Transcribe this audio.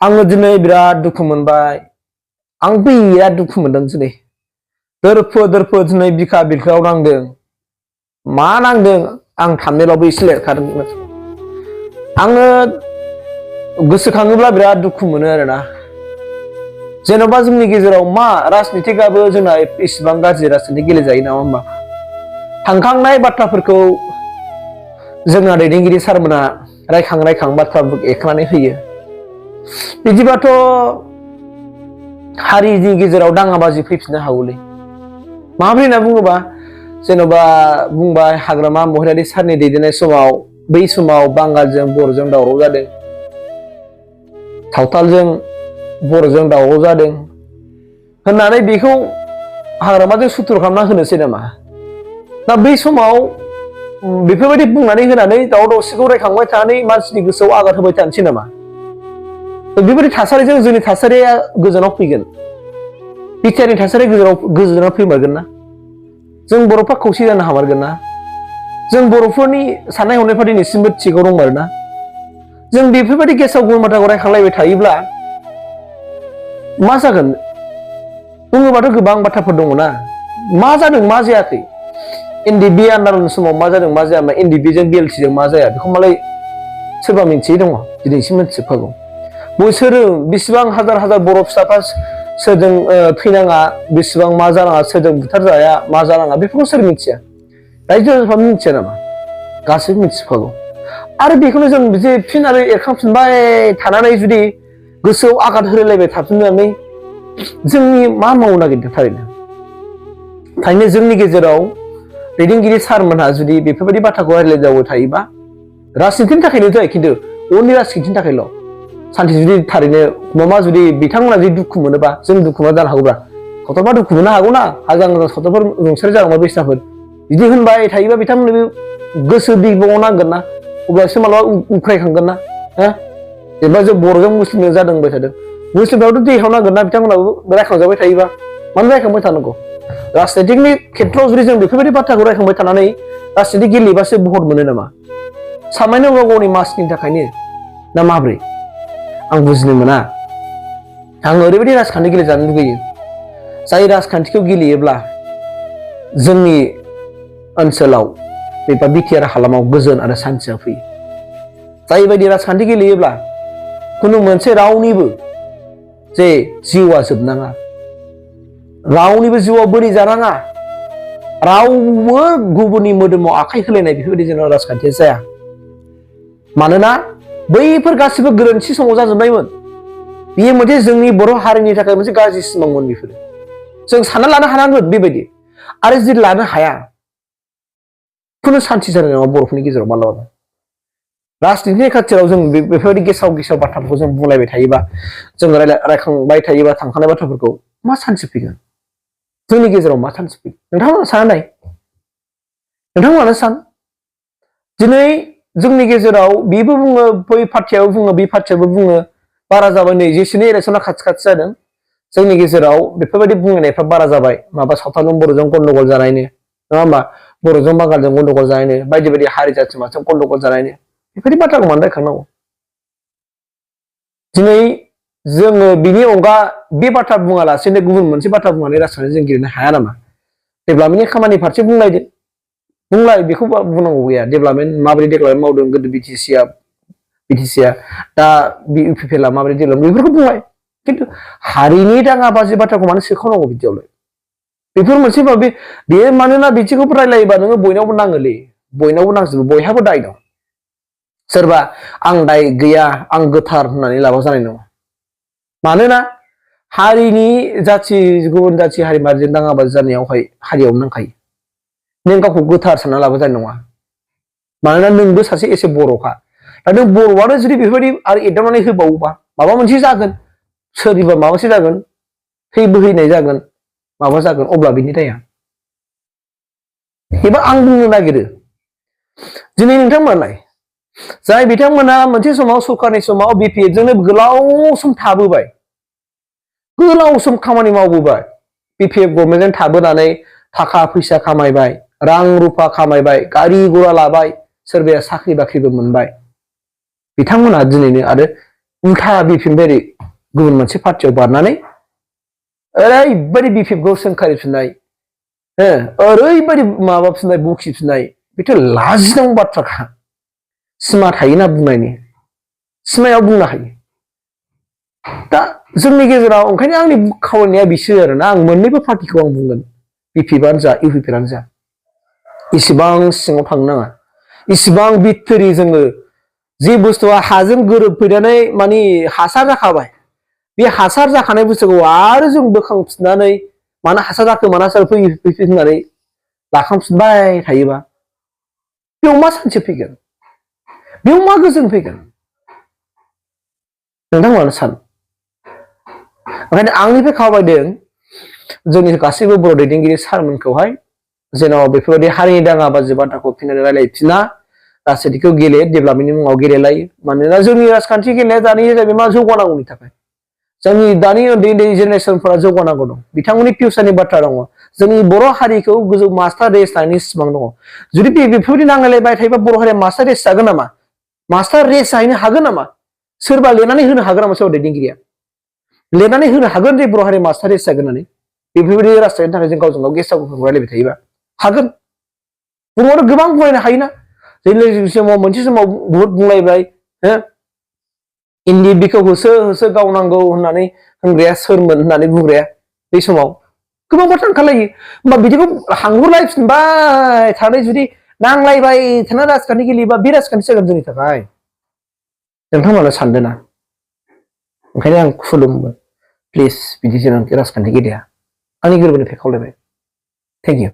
आङो दिनै बिराद दुखु मोनबाय आं बिराद दुखु मोनदों दिनै दोरफो दिनै बिखा बिखायाव नांदों मा नांदों आं थाम्बनेलावबो एसे लिरखादोंमोन आङो गोसोखाङोब्ला बिराद दुखु मोनो आरोना जेन'बा जोंनि गेजेराव मा राजनितिकाबो जोंना इसेबां गाज्रि राजनिति गेलेजायो नामा होमबा थांखांनाय बाथ्राफोरखौ जोंना दैदेनगिरि सारमोना रायखां बाथ्राफोरखौ एरखांनानै होयो बिदिबाथ' हारिनि गेजेराव दाङाबाजि फैफिननो हागौलै माबोरै होनना बुङोबा जेन'बा बुंबाय हाग्रामा महिलारि सारनि दैदेननाय समाव बै समाव बांगालजों बर'जों दावराव जादों सावथालजों बर'जों दावराव जादों होननानै बेखौ हाग्रामाजों सुथुर खालामना होनोसै नामा दा बै समाव बेफोरबायदि बुंनानै होनानै दावराव दावसिखौ रायखांबाय थानानै मानसिनि गोसोआव आघात होबाय थानोसै नामा बेबायदि थासारिजों जोंनि थासारिया गोजानाव फैगोन बिटिआरनि थासारि गोजानाव फैमारगोन ना जों बर'फ्रा खौसे जानो हामारगोन ना जों बर'फोरनि साननाय हनायफ्रा दिनैसिमबो थिगाव दंमारो ना जों बेफोरबायदि गेसाव गुबुन बाथ्राखौ रायखांलायबाय थायोब्ला मा जागोन बुङोबाथ' गोबां बाथ्राफोर दङ ना मा जादों मा जायाखै एनडिबि आन्दालन समाव मा जादों मा जाया एनडिबिजों बिएलटिजों मा जाया बेखौ मालाय सोरबा मिन्थियै दङ दिनैसिम मिन्थिजोबखागौ बोसोरो बेसेबां हाजार बर' फिसाफ्रा सोरजों थैनाङा बेसेबां मा जानाङा सोरजों बुथारजाया मा जानाङा बेफोरखौ सोर मिथिया रायजो राजाफ्रा मिथिया नामा गासैबो मिथिजोबखागौ आरो बेखौनो जों बिदि फिन आरो एरखांफिनबाय थानानै जुदि गोसोआव आघात होलायलायबाय थाफिननानै जोंनि मा मावनो नागिरदों थारैनो जोंनि गेजेराव दैदेनगिरि सारमोनहा जुदि बेफोरबायदि बाथ्राखौ रायज्लायदावबाय थायोबा राजनितिनि थाखायनो जायो खिन्थु उननि राजनितिनि थाखायल' सान्थि जुदि थारैनो माबा जुदि बिथांमोना जुदि दुखु मोनोबा जों दुखु मोना जानो हागौब्ला सावथालफ्रा दुखु मोननो हागौना हाजार सावथालफोर रुंसारि जालांबाय बैसिनाफोर बिदि होनबाय थायोबा बिथांमोननो गोसो बिबाङाव नांगोन ना अब्लासो मालाबा उख्रायखांगोन ना जेनेबा जों बर'जों मुस्लिमजों जादों होनबाय थादों मुस्लिमफ्राबोथ' देहायाव नांगोन ना बिथांमोनाबो रायखांजाबाय थायोबा मानो रायखांबाय थानांगौ राजनितिकनि खेथ्रआव जुदि जों बेफोरबायदि बाथ्राखौ रायखांबाय थानानै राजनितिक गेलेबासो भट मोनो नामा सामान्य गाव गावनि मासनि थाखायनो ना माब्रै आं बुजिनो मोना आं ओरैबायदि राजखान्थि गेलेजानो लुगैयो जाय राजखान्थिखौ गेलेयोब्ला जोंनि ओनसोलाव एबा बिटिआर हालामाव गोजोन आरो सान्थिया फैयो जायबायदि राजखान्थि गेलेयोब्ला खुनु मोनसे रावनिबो जे जिउआ जोबनाङा रावनिबो जिउआव बोरै जानाङा रावबो गुबुननि मोदोमाव आखाइ होलायनाय बेफोरबायदि जेन' राजखान्थिया जाया मानोना बैफोर गासिबो गोरोन्थि समाव जाजोबनायमोन बेयो मोनसे जोंनि बर' हारिनि थाखाय मोनसे गाज्रि सिमांमोन बेफोरो जों सानना लानो हानांगोन बेबायदि आरो जुदि लानो हाया खुनु सान्थि जानाय नङा बर'फोरनि गेजेराव मालाबाबो राजनितिनि खाथियाव जों बेफोरबायदि गेसाव बाथ्राफोरखौ जों बुंलायबाय थायोबा जों रायखांबाय थायोबा थांखानाय बाथ्राफोरखौ मा सान्थि फैगोन जोंनि गेजेराव मा सान्थि फैगोन नोंथांमोना साननाय नोंथांमोनानो सान दिनै जोंनि गेजेराव बेबो बुङो बै पार्टियाबो बुङो बे पार्टियाबो बुङो बारा जाबाय नै जेसेनो इलेक्सना खाथि जादों जोंनि गेजेराव बेफोरबायदि बुंनायफ्रा बारा जाबाय माबा सावथालजों बर'जों गन्डगल जानायनो नङा होमबा बर'जों बांगालजों गन्डगल जानायनो बायदि हारि जाथि माजों गन्डगल जानायनो बेफोरबायदि बाथ्राखौ मानो रायखांनांगौ दिनै जोङो बिनि अनगा बे बाथ्रा बुङालासेनो गुबुन मोनसे बाथ्रा बुंनानै राजखान्थि जों गेलेनो हाया नामा डेभेलपमेन्टनि खामानि फारसे बुंलाय बेखौ बुंनांगौ गैया डेभेलपमेन्ट माबोरै डेभेलपमेन्ट मावदों गोदो बिटिसिआ दा इउपिपिएलआ माबोरै डेभेलपमेन्ट बेफोरखौ बुंबाय खिन्थु हारिनि दाङाबाजि बाथ्राखौ मानो सोखावनांगौ बिदियावलाय बेफोर मोनसे बेयो मानोना बिदिखौ रायलायोबा नोङो बयनावबो नाङोलै बयनावबो नांजोबो बयहाबो दाय दं सोरबा आं दाय गैया आं गोथार होननानै लाबा जानाय नङा मानोना हारिनि जाथि गुबुन जाथि हारि मारिजों दाङाबाजि जानायावहाय हारियावनो नांखायो नों गावखौ गोथार सानना लाबा जानाय नङा मानोना नोंबो सासे एसे बर'खा दा नों बर'आनो जुदि बेफोरबायदि आरो एदावनानै होबावोबा माबा मोनसे जागोन सोरनिबा माबा मोनसे जागोन थै बोहैनाय जागोन माबा जागोन अब्ला बिनि दाया एबा आं बुंनो नागिरो दिनै नोंथांमोनालाय जाय बिथांमोना मोनसे समाव सरकारनि समाव बिपिएफजोंनो गोलाव सम थाबोबाय गोलाव सम खामानि मावबोबाय बिपिएफ गभर्नमेन्टजों थाबोनानै थाखा फैसा खामायबाय रां रुफा खामायबाय गारि घोड़ा लाबाय सोरबाया साख्रि बाख्रिबो मोनबाय बिथांमोनहा दिनैनो आरो उल्था बिफिनबाय गुबुन मोनसे पार्टियाव बारनानै ओरैबायदि बिपिएफखौ सोंखारिफिननाय ओरैबायदि माबाफिननाय बखिफिननाय बेथ' लाजिनांगौ बाथ्राखा सिमा थायोना बुंनायनि सिमायाव बुंनो हायो दा जोंनि गेजेराव ओंखायनो आंनि खावलायनाया बिसो आरोना आं मोननैबो पार्टिखौ आं बुंगोन बिपिएफआनो जा इउपिपिएलआनो जा इसिबां सिङाव थांनो नाङा इसिबां बिथोरि जोङो जे बुस्थुआ हाजों गोरोबफैनानै माने हासार जाखाबाय बे हासार जाखानाय बुस्थुखौ आरो जों बोखांफिननानै मानो हासार जाखो मानो हासार फैयो होननानै लाखांफिनबाय थायोबा बेयाव मा सान्थि फैगोन बेयाव मा गोजोन फैगोन नोंथांमोना सान ओंखायनो आंनिफ्राय खावलायदों जोंनि गासैबो बर' दैदेनगिरि सारमोनखौहाय जेन' बेफोरबायदि हारिनि दाङा बाजि बाथ्राखौ फिननानै रायलायफिना राजनितिखौ गेले डेभेलपमेन्टनि मुङाव गेलेलायो मानोना जोंनि राजखान्थि गेलेनाया दानि जाहैबाय मा जौगानांगौनि थाखाय जोंनि दानि उन्दै उन्दै जेनेरेसनफोरा जौगानांगौ दं बिथांमोननि फिउचारनि बाथ्रा दङ जोंनि बर' हारिखौ गोजौ मास्टार रेस लानायनि सिमां दङ जुदि बेफोरबायदि नांलायलायबाय थायोबा बर' हारिया मास्टार रेस जागोन नामा मास्टार रेस जाहैनो हागोन नामा सोरबा लिरनानै होनो हागोन नामा सोरबा दैदेनगिरिया लिरनानै होनो हागोन जे बर' हारिया मास्टार रेस जागोन होननानै बेफोरबायदि राजखान्थिनि थाखाय जों गावजों गाव गेसाव रायलायबाय थायोबा हागोन बुंबाथ' गोबां बुंलायनो हायोना जों समाव मोनसे समाव बुहुत बुंलायबाय इन्दि बिखौ होसो होसो गावनांगौ होननानै होनग्राया सोरमोन होननानै बुंग्राया बै समाव गोबां बाथ्रा ओंखारलायो होमबा बिदिखौ हांहरलायफिनबाय थानाय जुदि नांलायबाय थानाय राजखान्थि गेलेयोबा बे राजखान्थि जागोन जोंनि थाखाय नोंथांमोना सानदों ना ओंखायनो आं खुलुमो प्लिज बिदि जेनाखि राजखान्थि गेलेया आंनि गोरबोनिफ्राय खावलायबाय थेंक इउ